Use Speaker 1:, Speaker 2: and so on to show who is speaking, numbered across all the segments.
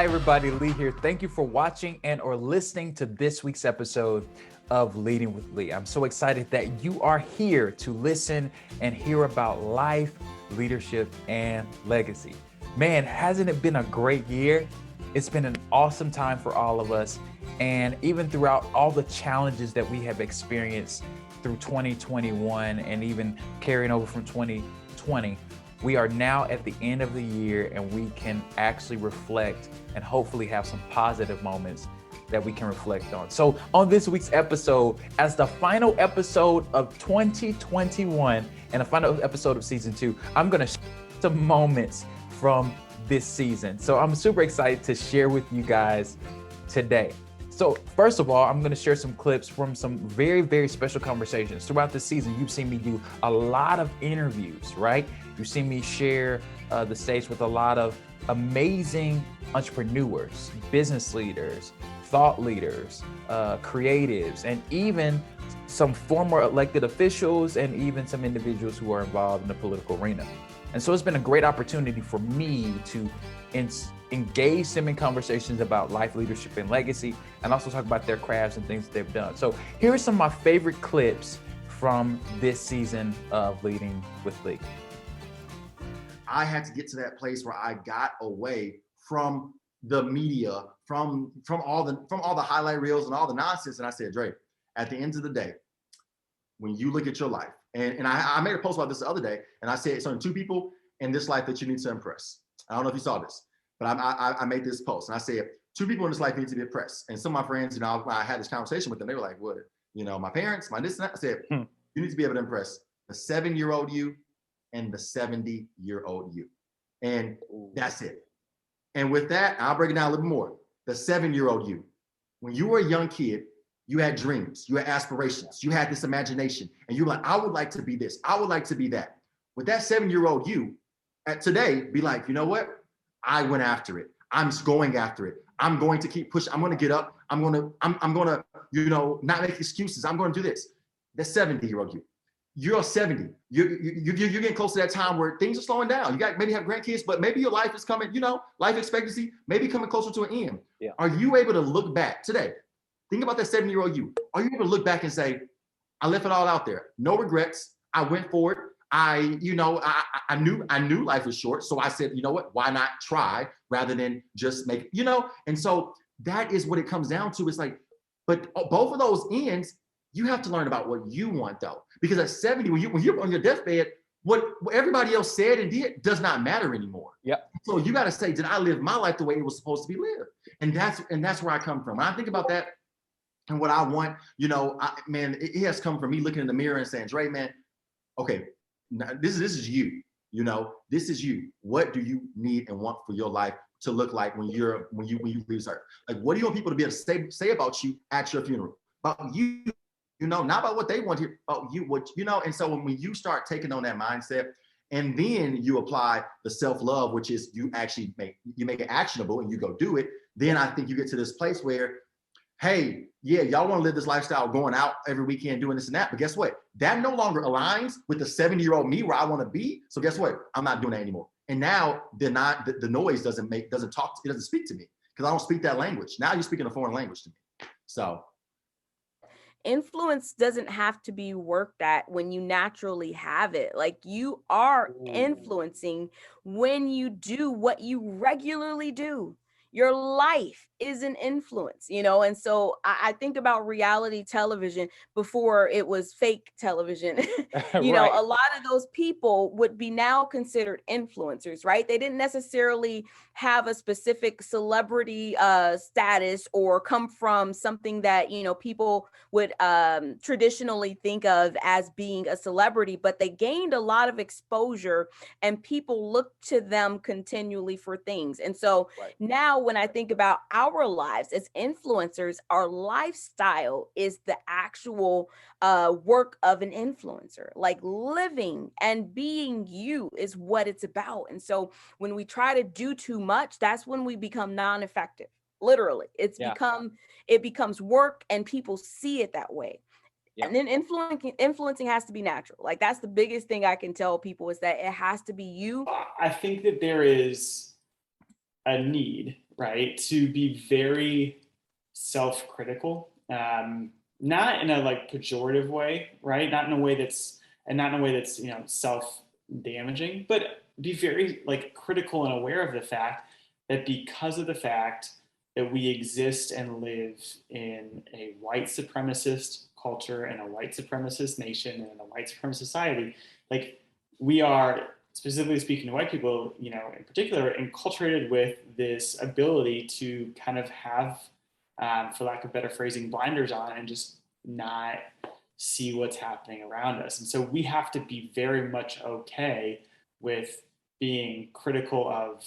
Speaker 1: everybody, Lee here. Thank you for watching and or listening to this week's episode of Leading with Lee. I'm so excited that you are here to listen and hear about life, leadership, and legacy. Man, hasn't it been a great year? It's been an awesome time for all of us. And even throughout all the challenges that we have experienced through 2021 and even carrying over from 2020, we are now at the end of the year and we can actually reflect and hopefully have some positive moments that we can reflect on. So on this week's episode, as the final episode of 2021 and the final episode of season 2, I'm gonna share some moments from this season. So I'm super excited to share with you guys today. So first of all, I'm gonna share some clips from some very, very special conversations. Throughout the season, you've seen me do a lot of interviews, right? You've seen me share the stage with a lot of amazing entrepreneurs, business leaders, thought leaders, creatives, and even some former elected officials and even some individuals who are involved in the political arena. And so it's been a great opportunity for me to engage them in conversations about life, leadership, and legacy, and also talk about their crafts and things that they've done. So here are some of my favorite clips from this season of Leading with Lee.
Speaker 2: I had to get to that place where I got away from the media, from all the highlight reels and all the nonsense. And I said, Dre, at the end of the day, when you look at your life, and I made a post about this the other day, and I said, it's only 2 people in this life that you need to impress. I don't know if you saw this, but I made this post and I said, 2 people in this life need to be impressed. And some of my friends, I had this conversation with them. They were like, what? My parents, my this and that. I said, you need to be able to impress the 7-year-old you and the 70-year-old you. And that's it. And with that, I'll break it down a little more. The 7-year-old you, when you were a young kid, you had dreams, you had aspirations, you had this imagination, and you were like, I would like to be this, I would like to be that. With that 7-year-old you, at today, be like, you know what? I went after it. I'm going after it. I'm going to keep pushing. I'm going to get up. I'm going to, not make excuses. I'm going to do this. The 70-year-old you. You're 70. You're getting close to that time where things are slowing down. You got maybe have grandkids, but maybe your life is coming, life expectancy, maybe coming closer to an end.
Speaker 1: Yeah.
Speaker 2: Are you able to look back today? Think about that 7-year-old you. Are you able to look back and say, I left it all out there. No regrets. I went for it. I knew life was short. So I said, you know what? Why not try rather than just make, And so that is what it comes down to. It's like, but both of those ends, you have to learn about what you want though. Because at 70, when you're on your deathbed, what everybody else said and did does not matter anymore.
Speaker 1: Yeah.
Speaker 2: So you got to say, did I live my life the way it was supposed to be lived? And that's where I come from. When I think about that and what I want, it has come from me looking in the mirror and saying, Dre, man, okay, now, this is you. This is you. What do you need and want for your life to look like when you leave this earth? Like, what do you want people to be able to say about you at your funeral? About you, not about what they want to hear, about you, And so when you start taking on that mindset, and then you apply the self-love, which is you actually make it actionable and you go do it, then I think you get to this place where, hey, yeah, y'all want to live this lifestyle going out every weekend doing this and that, but guess what? That no longer aligns with the 70-year-old me where I want to be. So guess what? I'm not doing that anymore. And now the noise doesn't speak to me because I don't speak that language. Now you're speaking a foreign language to me. So
Speaker 3: influence doesn't have to be worked at when you naturally have it. Like you are influencing when you do what you regularly do. Your life is an influence, and so I think about reality television before it was fake television.
Speaker 1: Right.
Speaker 3: A lot of those people would be now considered influencers, right? They didn't necessarily have a specific celebrity status or come from something that, people would traditionally think of as being a celebrity, but they gained a lot of exposure and people looked to them continually for things. And so now when I think about our lives as influencers, our lifestyle is the actual work of an influencer. Like living and being you is what it's about. And so when we try to do too much, that's when we become non-effective. Literally, it becomes work and people see it that way. Yeah. And then influencing has to be natural. Like that's the biggest thing I can tell people is that it has to be you.
Speaker 4: I think that there is a need right, to be very self-critical, not in a like pejorative way, right? Not in a way that's self-damaging, but be very like critical and aware of the fact that because of the fact that we exist and live in a white supremacist culture and a white supremacist nation and a white supremacist society, like we are, specifically speaking to white people, in particular, enculturated with this ability to kind of have, for lack of better phrasing, blinders on and just not see what's happening around us. And so we have to be very much okay with being critical of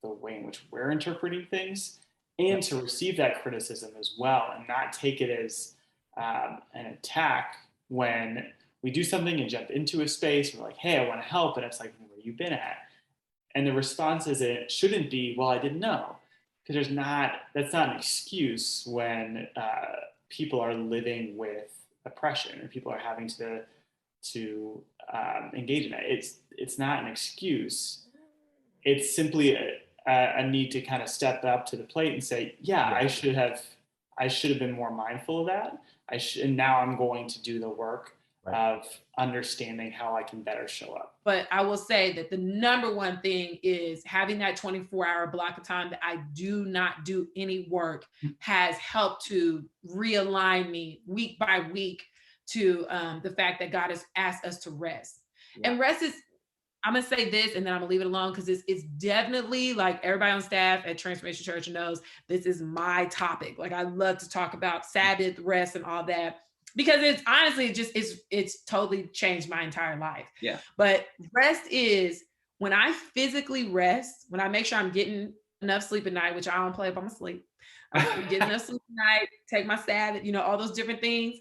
Speaker 4: the way in which we're interpreting things, and to receive that criticism as well, and not take it as an attack when we do something and jump into a space. We're like, hey, I want to help. And it's like, where have you been at? And the response shouldn't be, well, I didn't know. Because that's not an excuse when people are living with oppression, or people are having to engage in it. It's not an excuse. It's simply a need to kind of step up to the plate and say, yeah. I should have been more mindful of that. And now I'm going to do the work of understanding how I can better show up.
Speaker 5: But I will say that the number one thing is having that 24-hour block of time that I do not do any work has helped to realign me week by week to the fact that God has asked us to rest. Yeah. And rest is, I'm going to say this and then I'm going to leave it alone, because it's definitely, like, everybody on staff at Transformation Church knows this is my topic. Like, I love to talk about Sabbath, rest, and all that, because it's honestly it's totally changed my entire life. Yeah. But rest is when I physically rest, when I make sure I'm getting enough sleep at night, which I don't play up, I'm asleep. I get enough sleep at night, take my Sabbath, all those different things.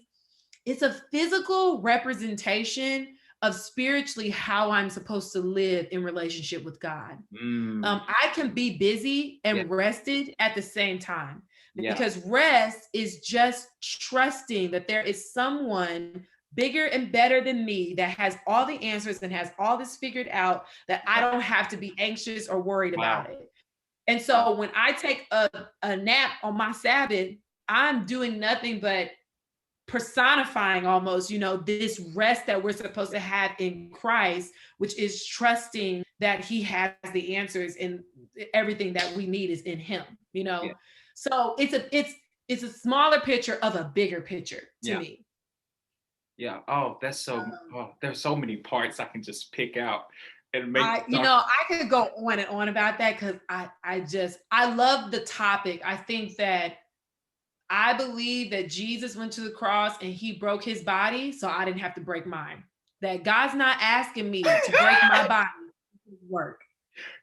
Speaker 5: It's a physical representation of spiritually how I'm supposed to live in relationship with God. I can be busy and rested at the same time. Because rest is just trusting that there is someone bigger and better than me that has all the answers and has all this figured out, that I don't have to be anxious or worried about it. And so when I take a nap on my Sabbath, I'm doing nothing but personifying almost, this rest that we're supposed to have in Christ, which is trusting that he has the answers, and everything that we need is in him, So it's a smaller picture of a bigger picture to me.
Speaker 1: Yeah. Oh, that's so, there's so many parts I can just pick out and make.
Speaker 5: I could go on and on about that, because I love the topic. I believe that Jesus went to the cross and he broke his body so I didn't have to break mine. That God's not asking me to break my body to work.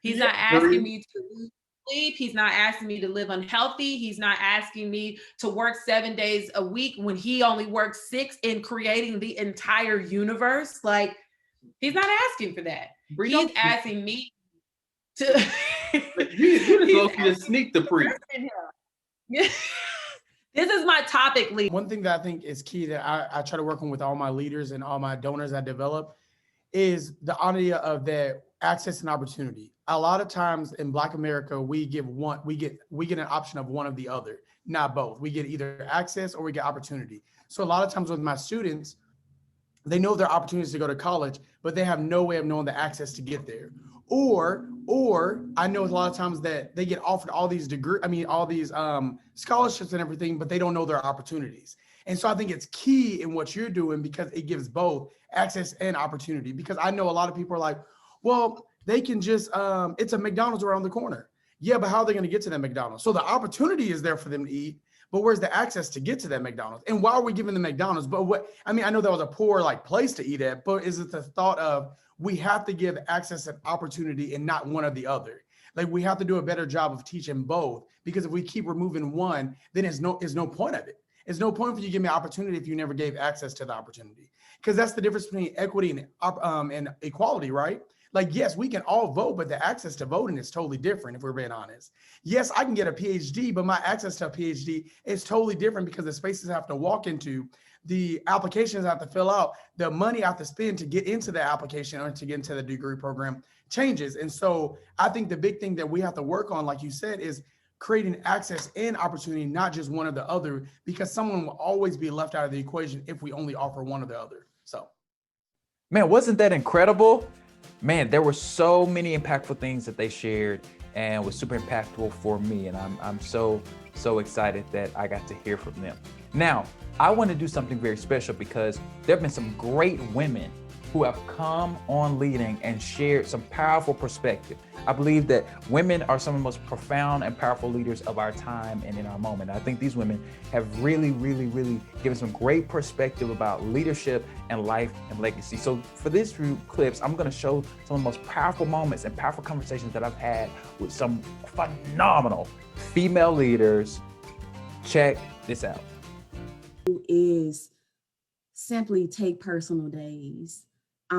Speaker 5: He's not asking me to lose sleep. He's not asking me to live unhealthy. He's not asking me to work 7 days a week when he only works 6 in creating the entire universe. Like, he's not asking for that. He's asking me to.
Speaker 1: You just sneak the pre.
Speaker 5: This is my topic, Lee.
Speaker 6: One thing that I think is key that I try to work on with all my leaders and all my donors I develop is the idea of that access and opportunity. A lot of times in Black America, we get an option of one of the other, not both. We get either access or we get opportunity. So a lot of times with my students, they know their opportunities to go to college, but they have no way of knowing the access to get there. Or I know a lot of times that they get offered all these scholarships and everything, but they don't know their opportunities. And so I think it's key in what you're doing, because it gives both access and opportunity. Because I know a lot of people are like, well, they can just, it's a McDonald's around the corner. Yeah, but how are they going to get to that McDonald's? So the opportunity is there for them to eat, but where's the access to get to that McDonald's? And why are we giving them McDonald's? But I know that was a poor place to eat at, but is it the thought of, we have to give access and opportunity and not one or the other? Like, we have to do a better job of teaching both, because if we keep removing one, then there's no point of it. It's no point for you to give me opportunity if you never gave access to the opportunity, because that's the difference between equity and equality, right? Like, yes, we can all vote, but the access to voting is totally different if we're being honest. Yes, I can get a PhD, but my access to a PhD is totally different, because the spaces I have to walk into, the applications I have to fill out, the money I have to spend to get into the application or to get into the degree program changes. And so I think the big thing that we have to work on, like you said, is creating access and opportunity, not just one or the other, because someone will always be left out of the equation if we only offer one or the other. So,
Speaker 1: Man, wasn't that incredible? Man, there were so many impactful things that they shared and was super impactful for me. And I'm so excited that I got to hear from them. Now, I want to do something very special because there have been some great women who have come on Leading and shared some powerful perspective. I believe that women are some of the most profound and powerful leaders of our time and in our moment. I think these women have really given some great perspective about leadership and life and legacy. So for these few clips, I'm going to show some of the most powerful moments and powerful conversations that I've had with some phenomenal female leaders. Check this out.
Speaker 7: Is simply take personal days. I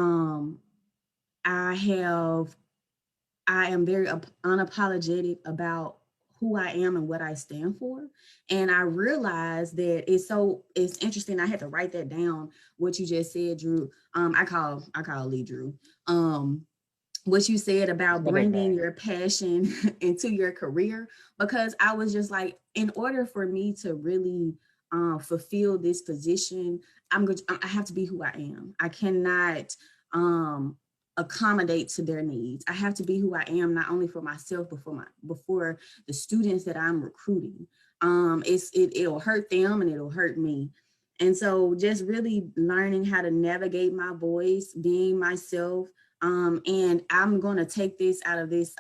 Speaker 7: am very unapologetic about who I am and what I stand for. And I realized that it's interesting. I had to write that down, what you just said, Drew. I call Lee Drew. What you said about bringing your passion into your career, because I was just like, in order for me to really fulfill this position, I have to be who I am. I cannot accommodate to their needs. I have to be who I am, not only for myself, but for the students that I'm recruiting. It'll hurt them and it'll hurt me. And so just really learning how to navigate my voice, being myself. And I'm going to take this out of this,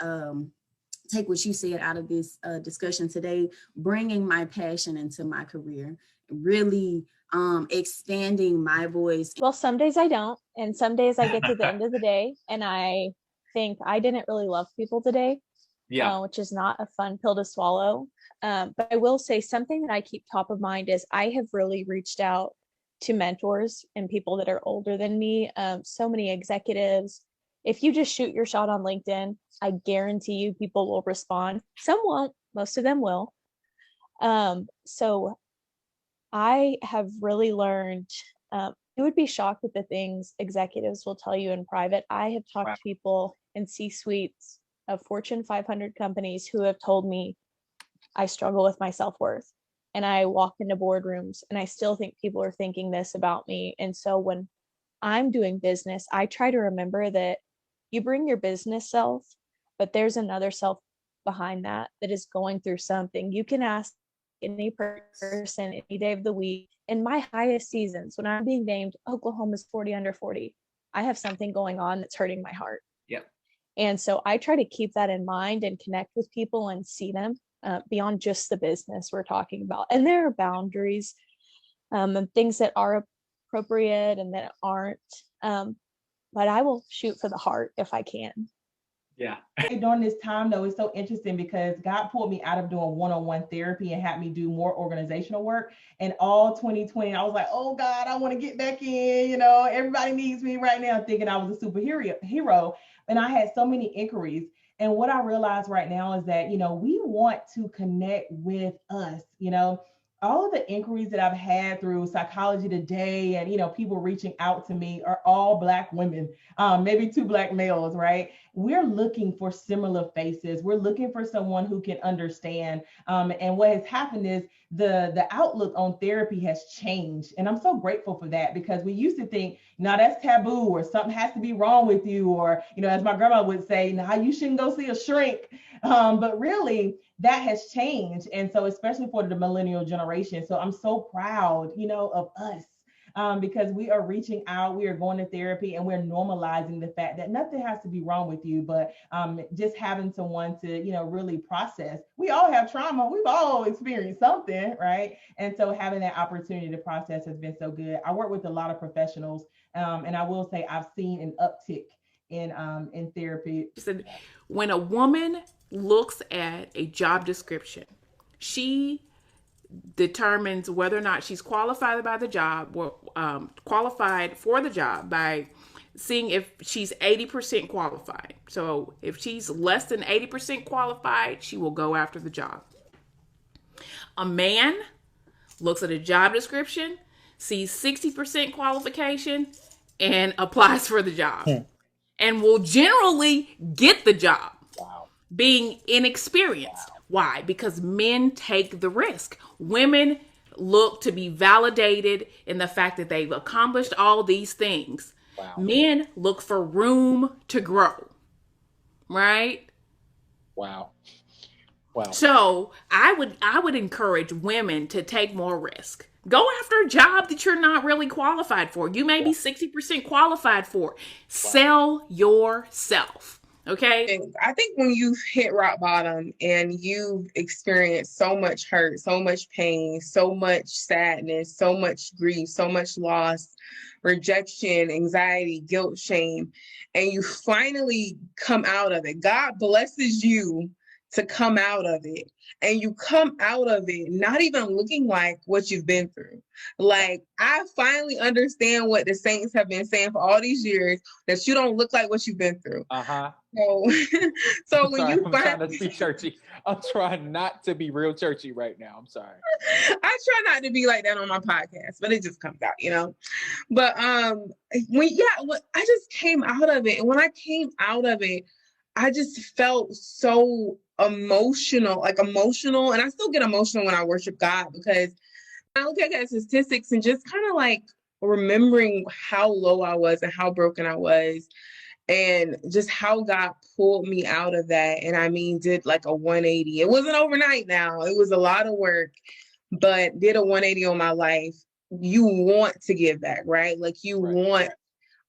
Speaker 7: take what you said out of this discussion today, bringing my passion into my career, really expanding my voice.
Speaker 8: Well, some days I don't. And some days I get to the end of the day and I think I didn't really love people today, which is not a fun pill to swallow. But I will say something that I keep top of mind is I have really reached out to mentors and people that are older than me. So many executives. If you just shoot your shot on LinkedIn, I guarantee you people will respond. Some won't, most of them will. So I have really learned, you would be shocked at the things executives will tell you in private. I have talked to people in C-suites of Fortune 500 companies who have told me I struggle with my self-worth. And I walk into boardrooms and I still think people are thinking this about me. And so when I'm doing business, I try to remember that you bring your business self, but there's another self behind that is going through something. You can ask any person any day of the week. In my highest seasons, when I'm being named Oklahoma's 40 under 40, I have something going on that's hurting my heart.
Speaker 1: Yep.
Speaker 8: And so I try to keep that in mind and connect with people and see them beyond just the business we're talking about. And there are boundaries and things that are appropriate and that aren't. But I will shoot for the heart if I can.
Speaker 9: Yeah. During this time, though, it's so interesting because God pulled me out of doing one-on-one therapy and had me do more organizational work. And all 2020, I was like, oh God, I want to get back in. You know, everybody needs me right now, thinking I was a superhero. And I had so many inquiries. And what I realized right now is that, you know, we want to connect with us, you know. All of the inquiries that I've had through Psychology Today and, you know, people reaching out to me are all Black women, maybe 2 Black males, right? We're looking for similar faces. We're looking for someone who can understand. And what has happened is the outlook on therapy has changed. And I'm so grateful for that, because we used to think, now that's taboo, or something has to be wrong with you, or, you know, as my grandma would say, now you shouldn't go see a shrink. But really, that has changed. And so especially for the millennial generation. So I'm so proud, you know, of us, because we are reaching out, we are going to therapy, and we're normalizing the fact that nothing has to be wrong with you, but just having someone to, you know, really process. We all have trauma. We've all experienced something, right? And so having that opportunity to process has been so good. I work with a lot of professionals, and I will say I've seen an uptick in therapy.
Speaker 10: When a woman looks at a job description, she determines whether or not she's qualified by the job, or qualified for the job by seeing if she's 80% qualified. So if she's less than 80% qualified, she will go after the job. A man looks at a job description, sees 60% qualification, and applies for the job, and will generally get the job, being inexperienced. Why? Because men take the risk. Women look to be validated in the fact that they've accomplished all these things.
Speaker 1: Wow.
Speaker 10: Men look for room to grow, right?
Speaker 1: Wow. Wow.
Speaker 10: So I would encourage women to take more risk. Go after a job that you're not really qualified for. You may be 60% qualified for. Sell yourself. Okay.
Speaker 11: And I think when you've hit rock bottom and you've experienced so much hurt, so much pain, so much sadness, so much grief, so much loss, rejection, anxiety, guilt, shame, and you finally come out of it, God blesses you to come out of it. And you come out of it not even looking like what you've been through. Like, I finally understand what the saints have been saying for all these years, that you don't look like what you've been through. So when
Speaker 1: sorry,
Speaker 11: you
Speaker 1: I'm trying to be churchy. I'm trying not to be real churchy right now. I'm sorry.
Speaker 11: I try not to be like that on my podcast, but it just comes out, you know. But I just came out of it. And when I came out of it, I just felt so emotional, and I still get emotional when I worship God, because I look at statistics and just kind of like remembering how low I was and how broken I was, and just how God pulled me out of that. And I mean, did like a 180. It wasn't overnight now. It was a lot of work, but did a 180 on my life. You want to give back, right? Like you want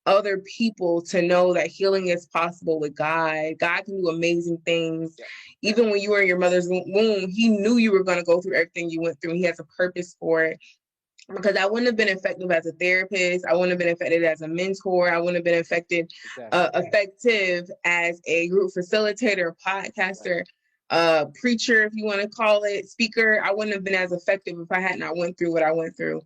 Speaker 11: other people to know that healing is possible with God. God can do amazing things. Even when you were in your mother's womb, he knew you were going to go through everything you went through. He has a purpose for it. Because I wouldn't have been effective as a therapist. I wouldn't have been effective as a mentor. I wouldn't have been effective as a group facilitator, podcaster, preacher, if you want to call it, speaker. I wouldn't have been as effective if I had not went through what I went through.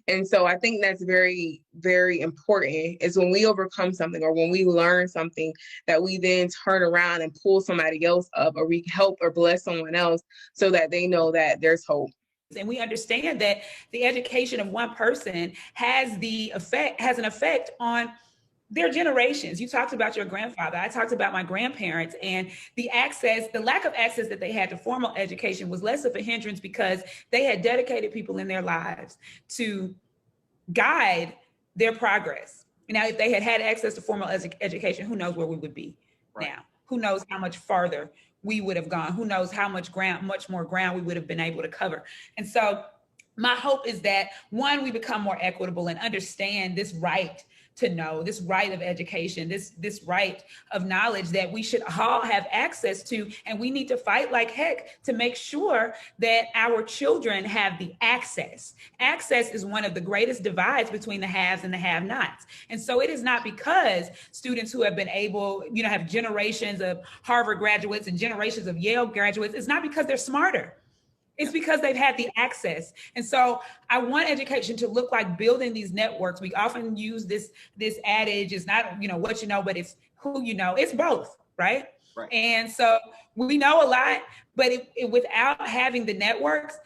Speaker 11: And so I think that's very, very important, is when we overcome something or when we learn something, that we then turn around and pull somebody else up, or we help or bless someone else so that they know that there's hope.
Speaker 12: And we understand that the education of one person has an effect on their generations. You talked about your grandfather. I talked about my grandparents, and the lack of access that they had to formal education was less of a hindrance because they had dedicated people in their lives to guide their progress. Now, if they had had access to formal education, who knows where we would be now? Who knows how much farther we would have gone? Who knows how much more ground we would have been able to cover? And so my hope is that, one, we become more equitable and understand this right to know, this right of education, this right of knowledge that we should all have access to. And we need to fight like heck to make sure that our children have the access. Access is one of the greatest divides between the haves and the have-nots. And so it is not because students who have been able, have generations of Harvard graduates and generations of Yale graduates, it's not because they're smarter. It's because they've had the access. And so I want education to look like building these networks. We often use this adage, it's not, what you know, but it's who you know. It's both, right? And so we know a lot, but without having the networks,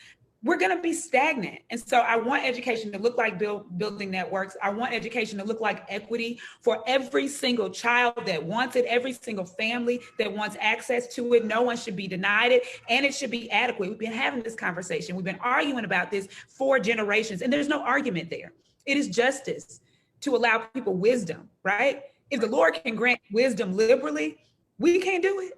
Speaker 12: we're going to be stagnant. And so I want education to look like building networks. I want education to look like equity for every single child that wants it, every single family that wants access to it. No one should be denied it, and it should be adequate. We've been having this conversation. We've been arguing about this for generations, and there's no argument there. It is justice to allow people wisdom, right? If the Lord can grant wisdom liberally, we can't do it.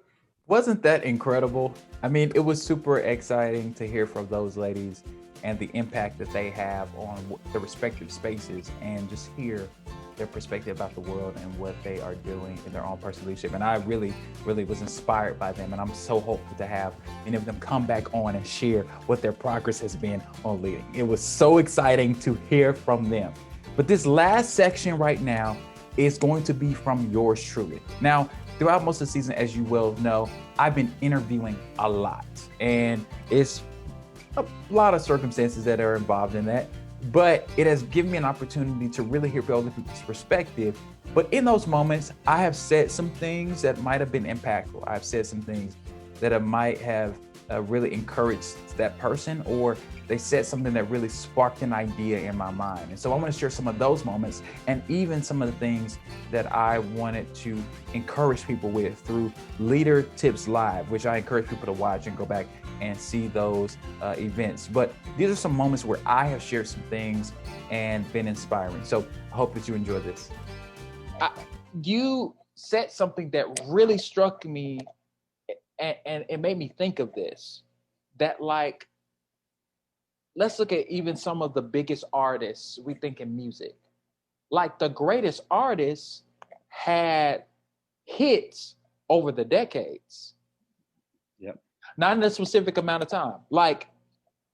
Speaker 1: Wasn't that incredible? I mean, it was super exciting to hear from those ladies and the impact that they have on the respective spaces, and just hear their perspective about the world and what they are doing in their own personal leadership. And I really, really was inspired by them. And I'm so hopeful to have many of them come back on and share what their progress has been on leading. It was so exciting to hear from them. But this last section right now is going to be from yours truly. Now, throughout most of the season, as you well know, I've been interviewing a lot, and it's a lot of circumstances that are involved in that, but it has given me an opportunity to really hear other people's perspective. But in those moments, I have said some things that might have been impactful. I've said some things that might have really encouraged that person, or they said something that really sparked an idea in my mind. And so I want to share some of those moments, and even some of the things that I wanted to encourage people with through Leader Tips Live, which I encourage people to watch and go back and see those events. But these are some moments where I have shared some things and been inspiring. So I hope that you enjoy this. You said something that really struck me, and it made me think of this, that like, let's look at even some of the biggest artists we think in music. Like the greatest artists had hits over the decades.
Speaker 13: Yep.
Speaker 1: Not in a specific amount of time. Like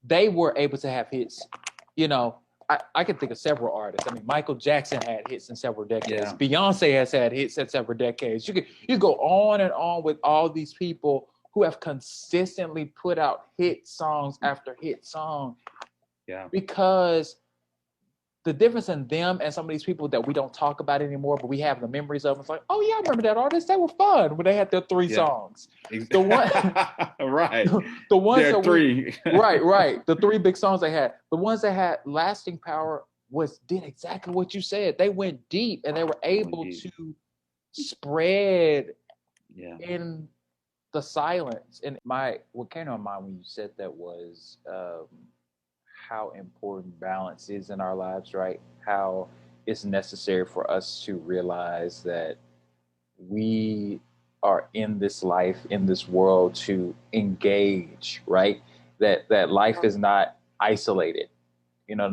Speaker 1: they were able to have hits. You know, I can think of several artists. I mean, Michael Jackson had hits in several decades.
Speaker 13: Yeah.
Speaker 1: Beyonce has had hits in several decades. You go on and on with all these people who have consistently put out hit songs after hit song.
Speaker 13: Yeah.
Speaker 1: Because the difference in them and some of these people that we don't talk about anymore, but we have the memories of, it's like, oh yeah, I remember that artist. They were fun when they had their three songs.
Speaker 13: The one, right?
Speaker 1: The ones
Speaker 13: there
Speaker 1: that
Speaker 13: three,
Speaker 1: right. The three big songs they had. The ones that had lasting power did exactly what you said. They went deep and they were able to spread in the silence. And what came to my mind when you said that was how important balance is in our lives, right? How it's necessary for us to realize that we are in this life, in this world to engage, right? That life is not isolated. You know,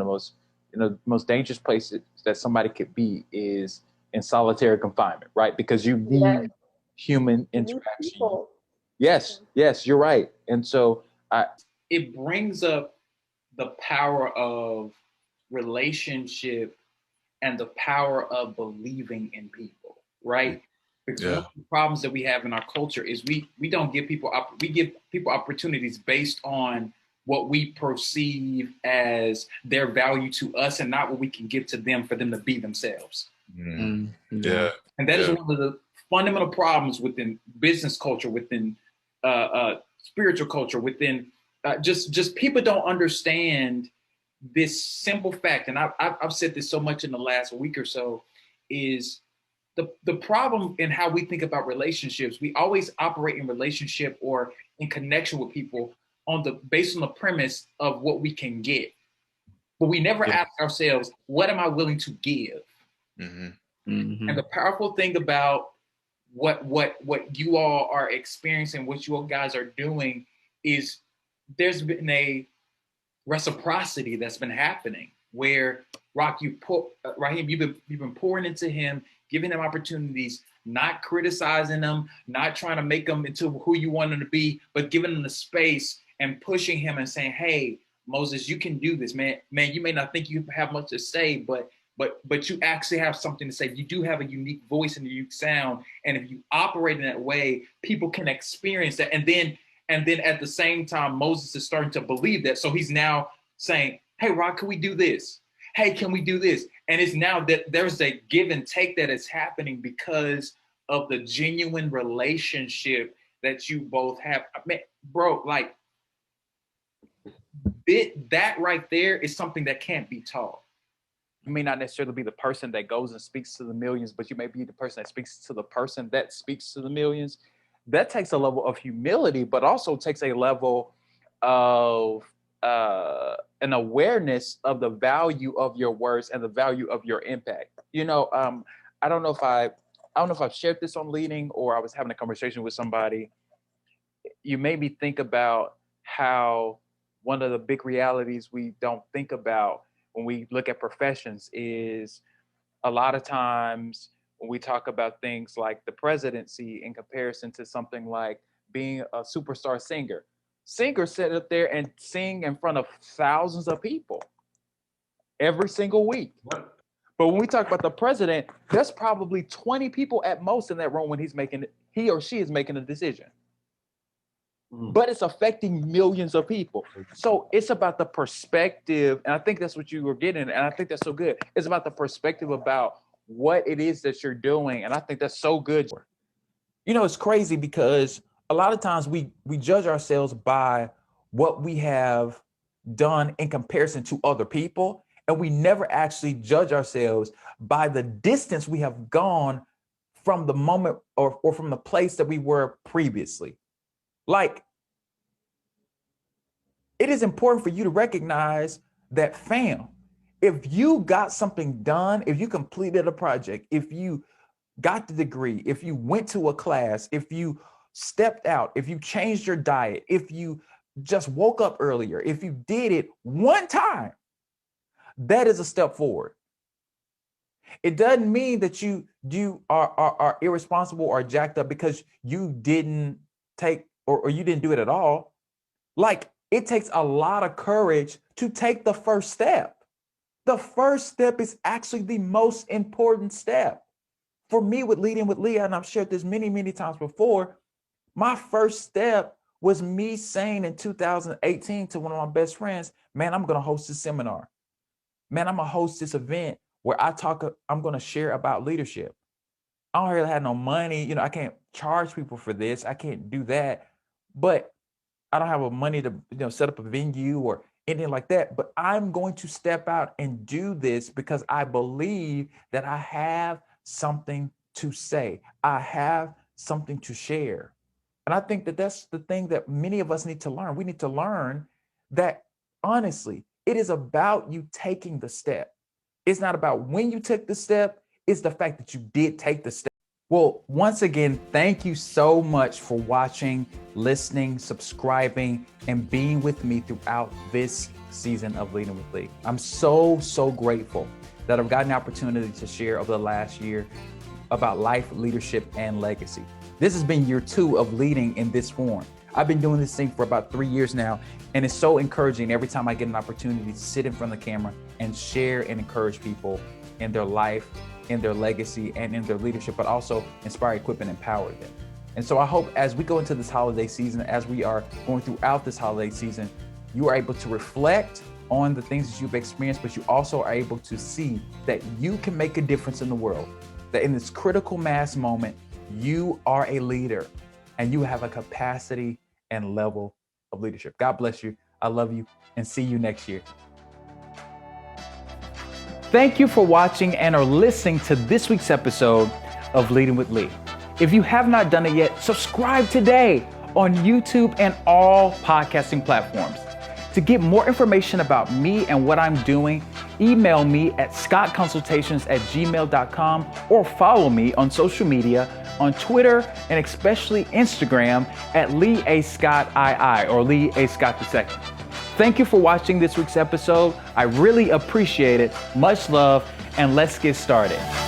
Speaker 1: the most dangerous place that somebody could be is in solitary confinement, right? Because you need human interaction. Yes, you're right. And so it brings up the power of relationship and the power of believing in people, right? Because one of the problems that we have in our culture is we don't give people we give people opportunities based on what we perceive as their value to us and not what we can give to them for them to be themselves.
Speaker 14: Yeah.
Speaker 1: And that is one of the fundamental problems within business culture, within spiritual culture, within just people don't understand this simple fact. And I've said this so much in the last week or so, is the problem in how we think about relationships. We always operate in relationship or in connection with people based on the premise of what we can get. But we never ask ourselves, what am I willing to give?
Speaker 14: Mm-hmm.
Speaker 1: Mm-hmm. And the powerful thing about what you all are experiencing, what you all guys are doing, is there's been a reciprocity that's been happening where Raheem, you've been pouring into him, giving him opportunities, not criticizing them, not trying to make them into who you want them to be, but giving them the space and pushing him and saying, hey, Moses, you can do this, man. Man, you may not think you have much to say, but you actually have something to say. You do have a unique voice and a unique sound. And if you operate in that way, people can experience that. And then at the same time, Moses is starting to believe that. So he's now saying, hey, Rock, can we do this? Hey, can we do this? And it's now that there's a give and take that is happening because of the genuine relationship that you both have. I mean, bro, like that right there is something that can't be taught. You may not necessarily be the person that goes and speaks to the millions, but you may be the person that speaks to the person that speaks to the millions. That takes a level of humility, but also takes a level of an awareness of the value of your words and the value of your impact. You know, I don't know if I've shared this on Leading, or I was having a conversation with somebody. You made me think about how one of the big realities we don't think about when we look at professions is a lot of times when we talk about things like the presidency in comparison to something like being a superstar singer. Singers sit up there and sing in front of thousands of people every single week. But when we talk about the president, there's probably 20 people at most in that room when he or she is making a decision. But it's affecting millions of people. So it's about the perspective. And I think that's what you were getting. And I think that's so good. It's about the perspective about what it is that you're doing. And I think that's so good. You know, it's crazy because a lot of times we judge ourselves by what we have done in comparison to other people. And we never actually judge ourselves by the distance we have gone from the moment or from the place that we were previously. Like, it is important for you to recognize that, fam, if you got something done, if you completed a project, if you got the degree, if you went to a class, if you stepped out, if you changed your diet, if you just woke up earlier, if you did it one time, that is a step forward. It doesn't mean that you are irresponsible or jacked up because you didn't take or you didn't do it at all. Like, it takes a lot of courage to take the first step. The first step is actually the most important step. For me, with Leading with Leah, and I've shared this many, many times before, my first step was me saying in 2018 to one of my best friends, man, I'm going to host this seminar. Man, I'm going to host this event where I'm going to share about leadership. I don't really have no money. I can't charge people for this. I can't do that. But I don't have money to set up a venue or anything like that. But I'm going to step out and do this because I believe that I have something to say. I have something to share. And I think that that's the thing that many of us need to learn. We need to learn that, honestly, it is about you taking the step. It's not about when you took the step. It's the fact that you did take the step. Well, once again, thank you so much for watching, listening, subscribing, and being with me throughout this season of Leading with Lee. I'm so grateful that I've gotten the opportunity to share over the last year about life, leadership, and legacy. This has been year 2 of leading in this form. I've been doing this thing for about 3 years now, and it's so encouraging every time I get an opportunity to sit in front of the camera and share and encourage people in their life, in their legacy, and in their leadership, but also inspire, equip, and empower them. And so I hope as we go into this holiday season, as we are going throughout this holiday season, you are able to reflect on the things that you've experienced, but you also are able to see that you can make a difference in the world, that in this critical mass moment, you are a leader and you have a capacity and level of leadership. God bless you. I love you, and see you next year. Thank you for watching and or listening to this week's episode of Leading with Lee. If you have not done it yet, subscribe today on YouTube and all podcasting platforms. To get more information about me and what I'm doing, email me at scottconsultations@gmail.com or follow me on social media on Twitter and especially Instagram at Lee A. Scott II or Lee A. Scott II. Thank you for watching this week's episode. I really appreciate it. Much love, and let's get started.